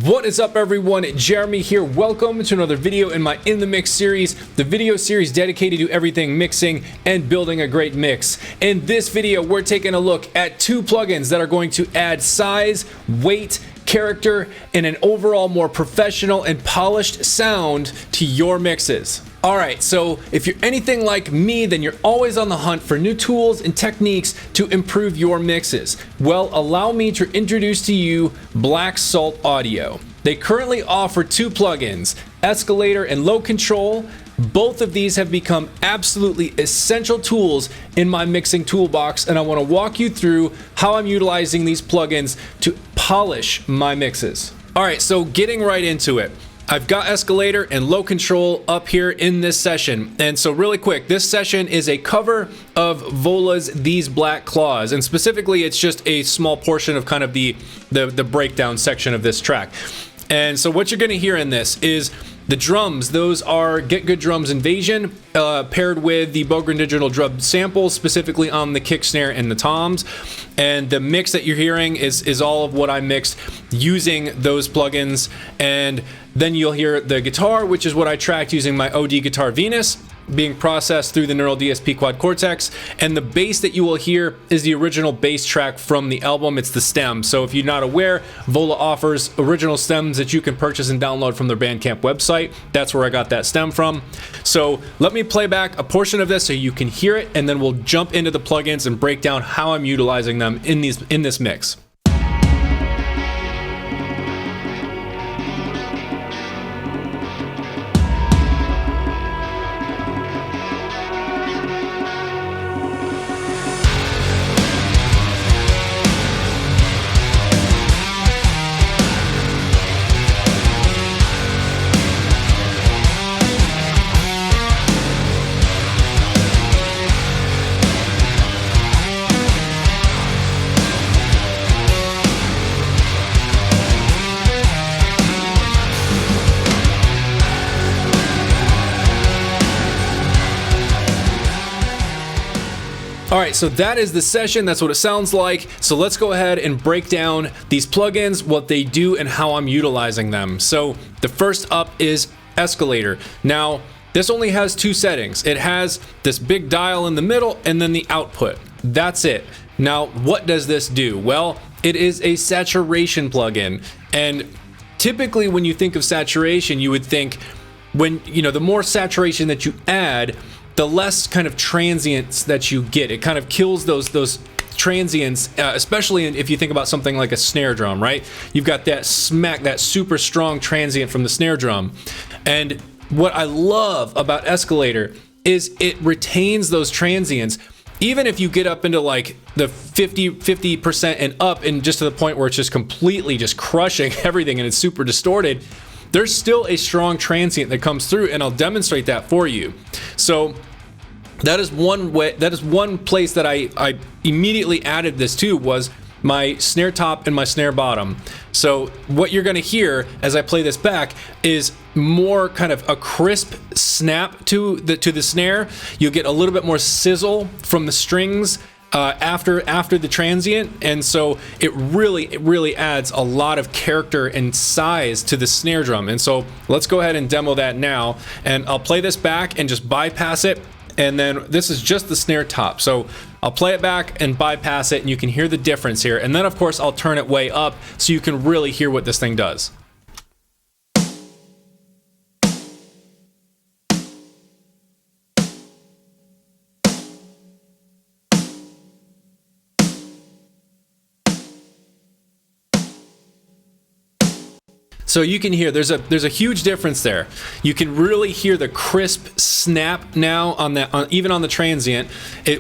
What is up, everyone? Jeremy here. Welcome to another video in my In the Mix series, the video series dedicated to everything mixing and building a great mix. In this video, we're taking a look at two plugins that are going to add size, weight, character, and an overall more professional and polished sound to your mixes. Alright, so if you're anything like me, then you're always on the hunt for new tools and techniques to improve your mixes. Well, allow me to introduce to you Black Salt Audio. They currently offer two plugins, Escalator and Low Control. Both of these have become absolutely essential tools in my mixing toolbox, and I want to walk you through how I'm utilizing these plugins to polish my mixes. Alright, so getting right into it. I've got Escalator and Low Control up here in this session. And so really quick, this session is a cover of Vola's These Black Claws. And specifically, it's just a small portion of kind of the breakdown section of this track. And so what you're gonna hear in this is the drums. Those are Get Good Drums Invasion, paired with the Bogren Digital drum samples, specifically on the kick, snare, and the toms. And the mix that you're hearing is all of what I mixed using those plugins. And then you'll hear the guitar, which is what I tracked using my OD Guitar Venus, being processed through the Neural DSP Quad Cortex. And the bass that you will hear is the original bass track from the album. It's the stem. So if you're not aware, Vola offers original stems that you can purchase and download from their Bandcamp website. That's where I got that stem from. So let me play back a portion of this so you can hear it, and then we'll jump into the plugins and break down how I'm utilizing them in this mix. Alright, so that is the session. That's what it sounds like. So let's go ahead and break down these plugins, what they do, and how I'm utilizing them. So the first up is Escalator. Now, this only has two settings. It has this big dial in the middle and then the output. That's it. Now, what does this do? Well, it is a saturation plugin. And typically when you think of saturation, you would think the more saturation that you add, the less kind of transients that you get. It kind of kills those transients, especially if you think about something like a snare drum, right? You've got that smack, that super strong transient from the snare drum. And what I love about Escalator is it retains those transients, even if you get up into like the 50% and up, and just to the point where it's just completely just crushing everything and it's super distorted. There's still a strong transient that comes through, and I'll demonstrate that for you. So that is one way. That is one place that I immediately added this to, was my snare top and my snare bottom. So what you're going to hear as I play this back is more kind of a crisp snap to the snare. You'll get a little bit more sizzle from the strings after the transient, and so it really adds a lot of character and size to the snare drum. And so let's go ahead and demo that now, and I'll play this back and just bypass it. And then this is just the snare top, so I'll play it back and bypass it, and you can hear the difference here. And then of course I'll turn it way up so you can really hear what this thing does. So you can hear there's a huge difference there. You can really hear the crisp snap now even on the transient,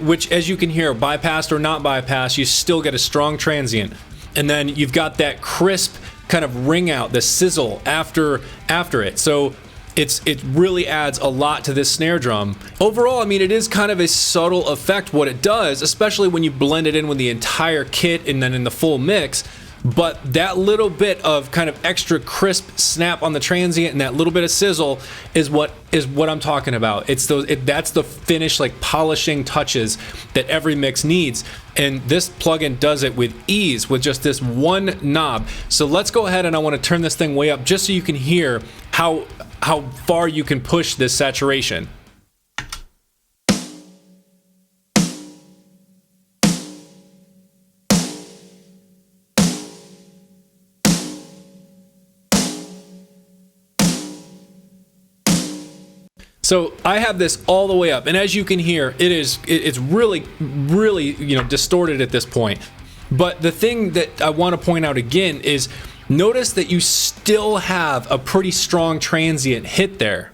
which, as you can hear, bypassed or not bypassed, you still get a strong transient. And then you've got that crisp kind of ring out, the sizzle after it. So it really adds a lot to this snare drum. Overall, I mean, it is kind of a subtle effect what it does, especially when you blend it in with the entire kit and then in the full mix. but that little bit of kind of extra crisp snap on the transient and that little bit of sizzle is what I'm talking about. It's that's the finish, like polishing touches that every mix needs, and this plugin does it with ease with just this one knob. So let's go ahead, and I want to turn this thing way up just so you can hear how far you can push this saturation. So I have this all the way up, and as you can hear, it's really, distorted at this point. But the thing that I want to point out again is notice that you still have a pretty strong transient hit there.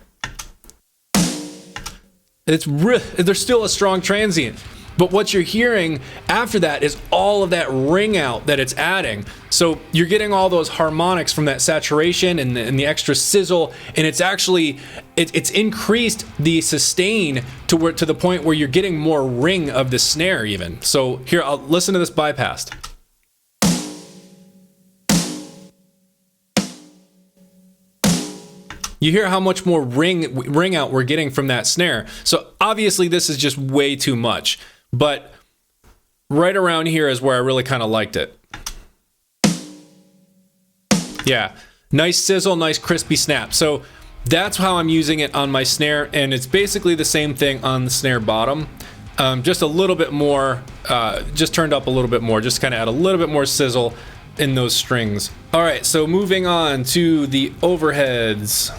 There's still a strong transient. But what you're hearing after that is all of that ring out that it's adding. So you're getting all those harmonics from that saturation and the extra sizzle, and it's actually it's increased the sustain to the point where you're getting more ring of the snare even. So here, I'll listen to this bypassed. You hear how much more ring out we're getting from that snare. So obviously this is just way too much. But right around here is where I really kind of liked it. Yeah, nice sizzle, nice crispy snap. So that's how I'm using it on my snare, and it's basically the same thing on the snare bottom. Just a little bit more, just turned up a little bit more, just kind of add a little bit more sizzle in those strings. All right, so moving on to the overheads.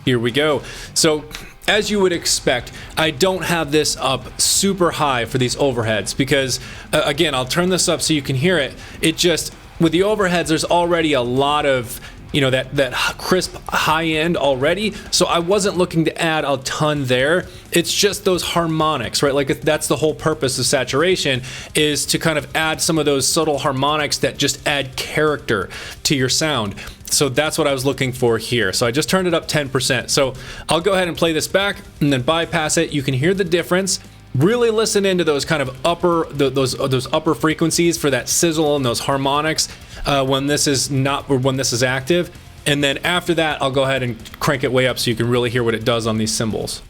Here we go. So as you would expect, I don't have this up super high for these overheads because, again, I'll turn this up so you can hear it. It just, with the overheads, there's already a lot of, that crisp high end already. So I wasn't looking to add a ton there. It's just those harmonics, right? Like that's the whole purpose of saturation, is to kind of add some of those subtle harmonics that just add character to your sound. So that's what I was looking for here. So I just turned it up 10%. So I'll go ahead and play this back and then bypass it. You can hear the difference. Really listen into those kind of those upper frequencies for that sizzle and those harmonics when this is active. And then after that, I'll go ahead and crank it way up so you can really hear what it does on these cymbals.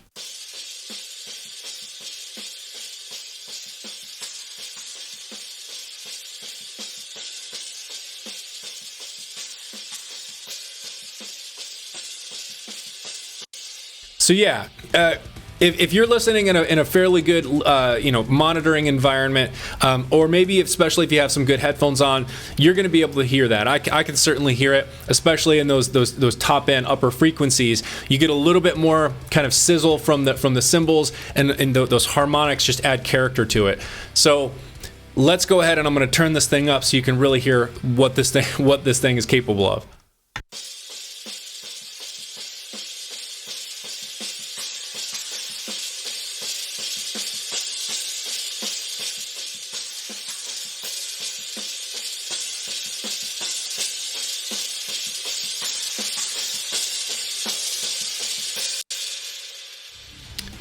So yeah, if you're listening in a fairly good monitoring environment, or maybe especially if you have some good headphones on, you're going to be able to hear that. I can certainly hear it, especially in those top end upper frequencies. You get a little bit more kind of sizzle from the cymbals, and those harmonics just add character to it. So let's go ahead, and I'm going to turn this thing up so you can really hear what this thing is capable of.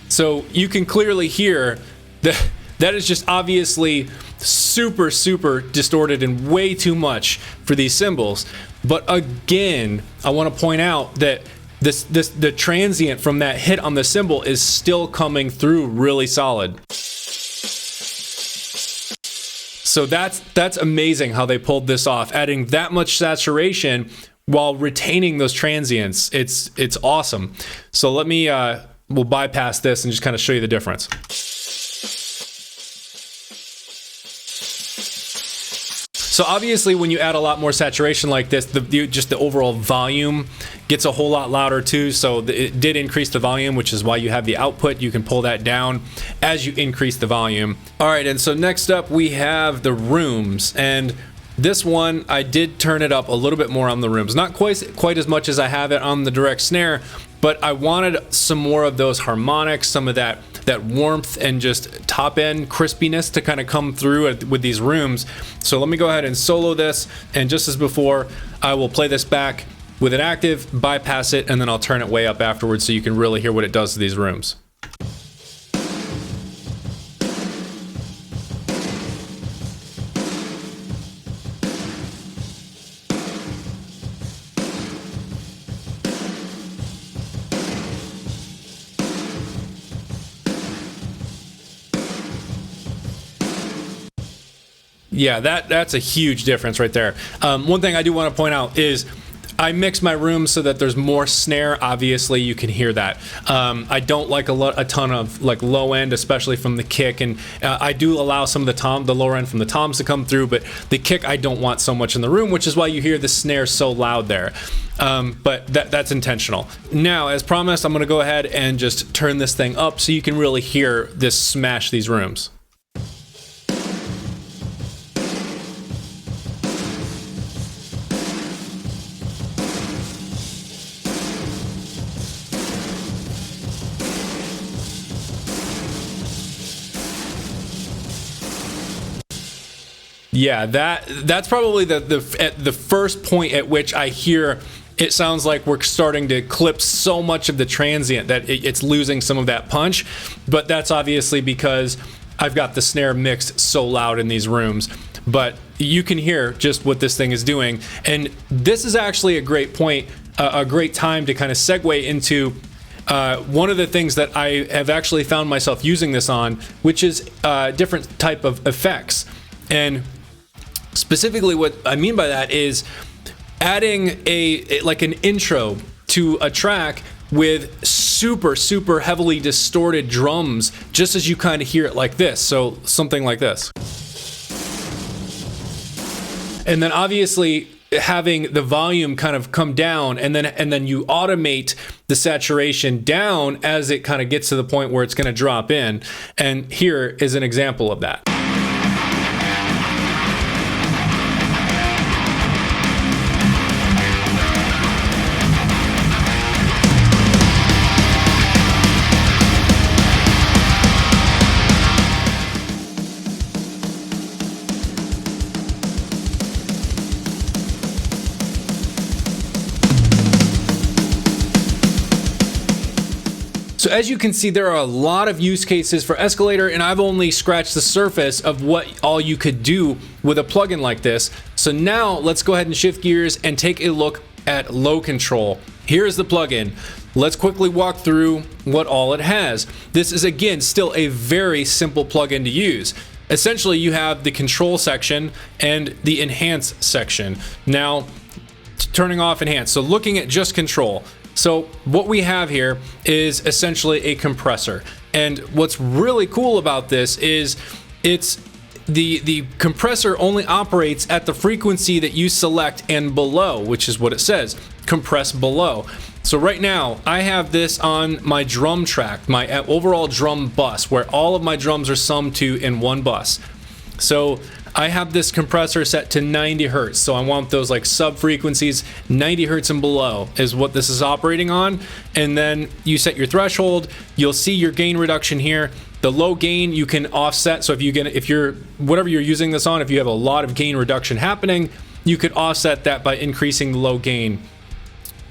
So you can clearly hear that is just obviously super distorted and way too much for these cymbals. But again, I want to point out that the transient from that hit on the cymbal is still coming through really solid. So that's amazing how they pulled this off, adding that much saturation while retaining those transients. It's awesome. So let me we'll bypass this and just kind of show you the difference. So obviously when you add a lot more saturation like this, just the overall volume gets a whole lot louder too. So it did increase the volume, which is why you have the output. You can pull that down as you increase the volume. All right, and so next up we have the rooms, and this one I did turn it up a little bit more on the rooms. Not quite as much as I have it on the direct snare, but I wanted some more of those harmonics, some of that warmth and just top end crispiness to kind of come through with these rooms. So let me go ahead and solo this, and just as before, I will play this back with it active, bypass it, and then I'll turn it way up afterwards so you can really hear what it does to these rooms. Yeah, that's a huge difference right there. One thing I do want to point out is I mix my room so that there's more snare. Obviously, you can hear that. I don't like a ton of like low end, especially from the kick, and I do allow some of the lower end from the toms to come through, but the kick I don't want so much in the room, which is why you hear the snare so loud there. But that's intentional. Now, as promised, I'm going to go ahead and just turn this thing up so you can really hear this smash these rooms. Yeah, that's probably the first point at which I hear it sounds like we're starting to clip so much of the transient that it's losing some of that punch. But that's obviously because I've got the snare mixed so loud in these rooms. But you can hear just what this thing is doing. And this is actually a great point, a great time to kind of segue into one of the things that I have actually found myself using this on, which is different type of effects. And specifically what I mean by that is adding like an intro to a track with super heavily distorted drums, just as you kind of hear it like this. So something like this. And then obviously having the volume kind of come down, and then you automate the saturation down as it kind of gets to the point where it's going to drop in. And here is an example of that. So as you can see, there are a lot of use cases for Escalator, and I've only scratched the surface of what all you could do with a plugin like this. So now let's go ahead and shift gears and take a look at Low Control. Here's the plugin. Let's quickly walk through what all it has. This is, again, still a very simple plugin to use. Essentially, you have the control section and the enhance section. Now, turning off enhance. So looking at just control. So what we have here is essentially a compressor. And what's really cool about this is it's the compressor only operates at the frequency that you select and below, which is what it says, compress below. So right now I have this on my drum track, my overall drum bus, where all of my drums are summed to in one bus. So I have this compressor set to 90 hertz, so I want those like sub frequencies. 90 hertz and below is what this is operating on. And then you set your threshold. You'll see your gain reduction here. The low gain you can offset. So if you're whatever you're using this on, if you have a lot of gain reduction happening, you could offset that by increasing the low gain.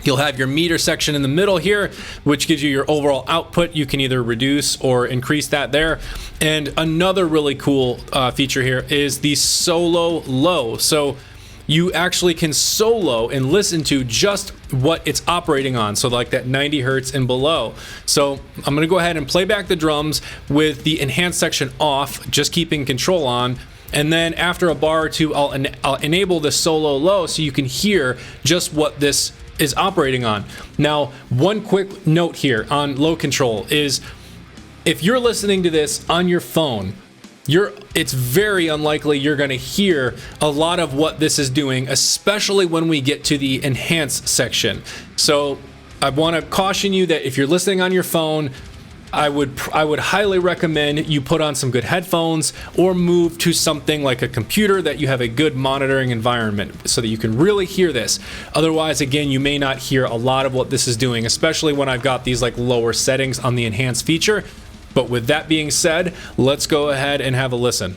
You'll have your meter section in the middle here, which gives you your overall output. You can either reduce or increase that there. And another really cool feature here is the solo low. So you actually can solo and listen to just what it's operating on. So like that 90 hertz and below. So I'm gonna go ahead and play back the drums with the enhanced section off, just keeping control on. And then after a bar or two, I'll enable the solo low so you can hear just what this is operating on. Now, one quick note here on Low Control is if you're listening to this on your phone, it's very unlikely you're going to hear a lot of what this is doing, especially when we get to the enhance section. So I want to caution you that if you're listening on your phone, I would highly recommend you put on some good headphones or move to something like a computer that you have a good monitoring environment so that you can really hear this. Otherwise, again, you may not hear a lot of what this is doing, especially when I've got these like lower settings on the enhanced feature. But with that being said, let's go ahead and have a listen.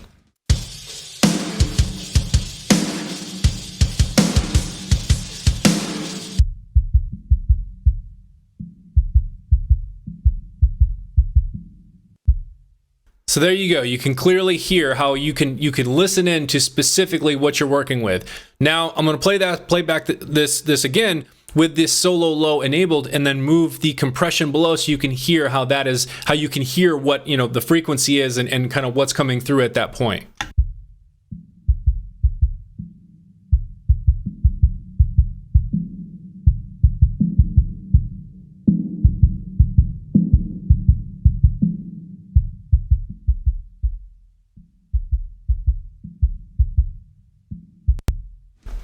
So there you go. You can clearly hear how you can listen in to specifically what you're working with. Now I'm going to play back this again with this solo low enabled, and then move the compression below so you can hear how you can hear what the frequency is and kind of what's coming through at that point.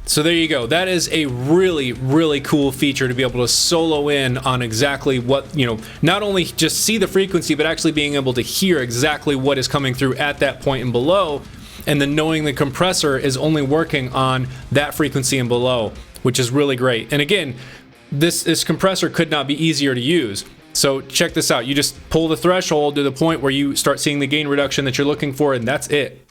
So there you go. That is a really, really cool feature to be able to solo in on exactly what, not only just see the frequency, but actually being able to hear exactly what is coming through at that point and below, and then knowing the compressor is only working on that frequency and below, which is really great. And again, this compressor could not be easier to use. So check this out. You just pull the threshold to the point where you start seeing the gain reduction that you're looking for, and that's it.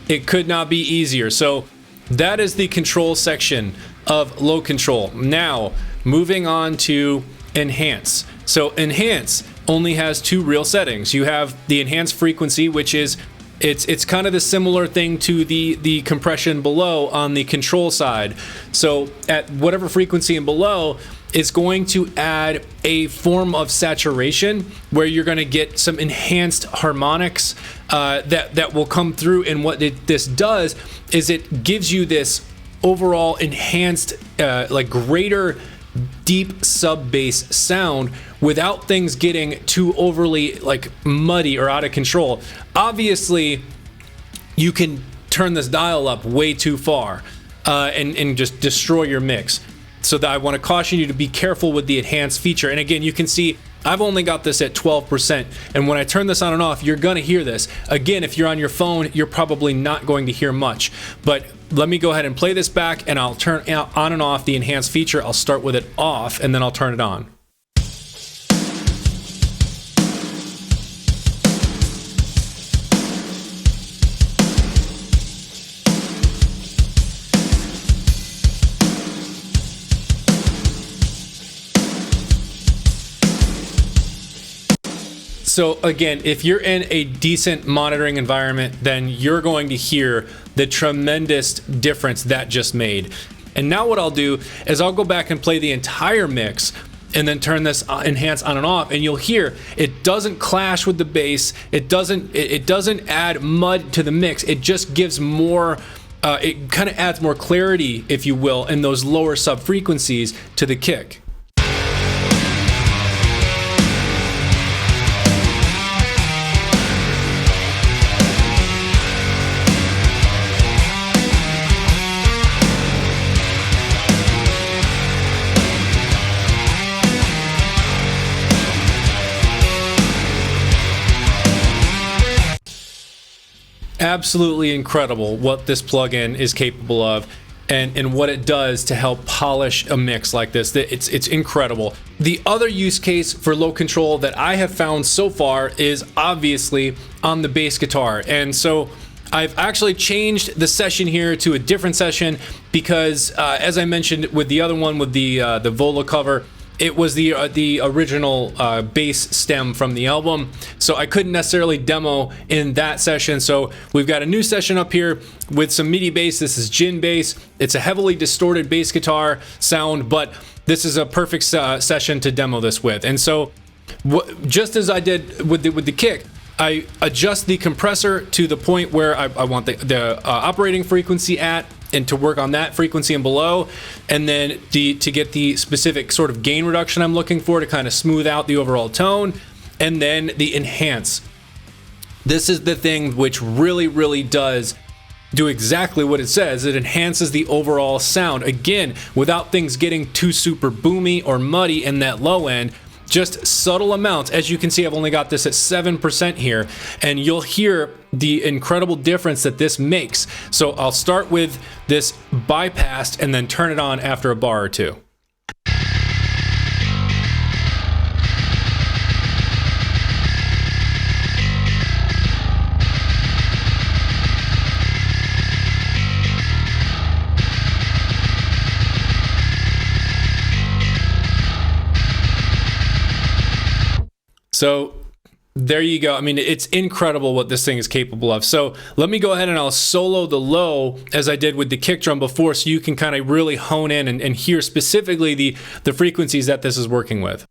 It could not be easier. So that is the control section of low control. Now, moving on to enhance. So enhance only has two real settings. You have the enhanced frequency, which is it's kind of the similar thing to the compression below on the control side. So at whatever frequency and below, it's going to add a form of saturation where you're going to get some enhanced harmonics that will come through. And what this does is it gives you this overall enhanced, like greater deep sub bass sound without things getting too overly like muddy or out of control. Obviously, you can turn this dial up way too far and just destroy your mix. So that I want to caution you to be careful with the enhanced feature. And again, you can see I've only got this at 12%. And when I turn this on and off, you're going to hear this. Again, if you're on your phone, you're probably not going to hear much. But let me go ahead and play this back, and I'll turn on and off the enhanced feature. I'll start with it off, and then I'll turn it on. So again, if you're in a decent monitoring environment, then you're going to hear the tremendous difference that just made. And now what I'll do is I'll go back and play the entire mix and then turn this enhance on and off, and you'll hear it doesn't clash with the bass. It doesn't add mud to the mix. It just gives more, it kind of adds more clarity, if you will, in those lower sub frequencies to the kick. Absolutely incredible what this plugin is capable of and what it does to help polish a mix like this. It's incredible. The other use case for low control that I have found so far is obviously on the bass guitar. And so I've actually changed the session here to a different session because as I mentioned with the other one with the Vola cover, it was the original bass stem from the album, so I couldn't necessarily demo in that session. So we've got a new session up here with some MIDI bass. This is Gin bass. It's a heavily distorted bass guitar sound, but this is a perfect session to demo this with. And so just as I did with the kick, I adjust the compressor to the point where I want the operating frequency at, and to work on that frequency and below, and then to get the specific sort of gain reduction I'm looking for to kind of smooth out the overall tone, and then the enhance. This is the thing which really does do exactly what it says. It enhances the overall sound, again, without things getting too super boomy or muddy in that low end. Just subtle amounts. As you can see, I've only got this at 7% here, and you'll hear the incredible difference that this makes. So I'll start with this bypassed and then turn it on after a bar or two. So there you go. I mean, it's incredible what this thing is capable of. So let me go ahead and I'll solo the low as I did with the kick drum before, so you can kind of really hone in and hear specifically the frequencies that this is working with.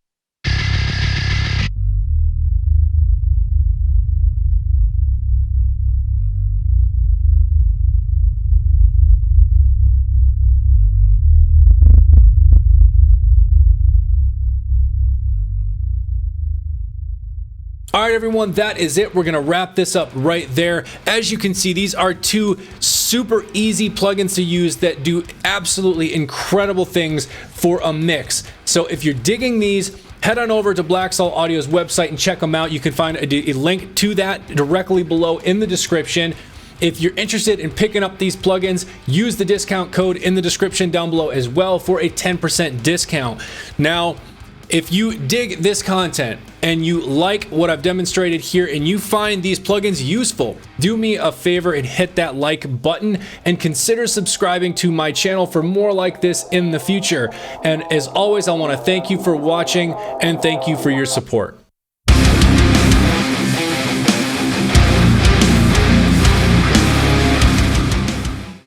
All right, everyone, that is it. We're gonna wrap this up right there. As you can see, these are two super easy plugins to use that do absolutely incredible things for a mix. So if you're digging these, head on over to Blacksall Audio's website and check them out. You can find a link to that directly below in the description. If you're interested in picking up these plugins, use the discount code in the description down below as well for a 10% discount. Now, if you dig this content and you like what I've demonstrated here and you find these plugins useful, do me a favor and hit that like button and consider subscribing to my channel for more like this in the future. And as always, I want to thank you for watching and thank you for your support.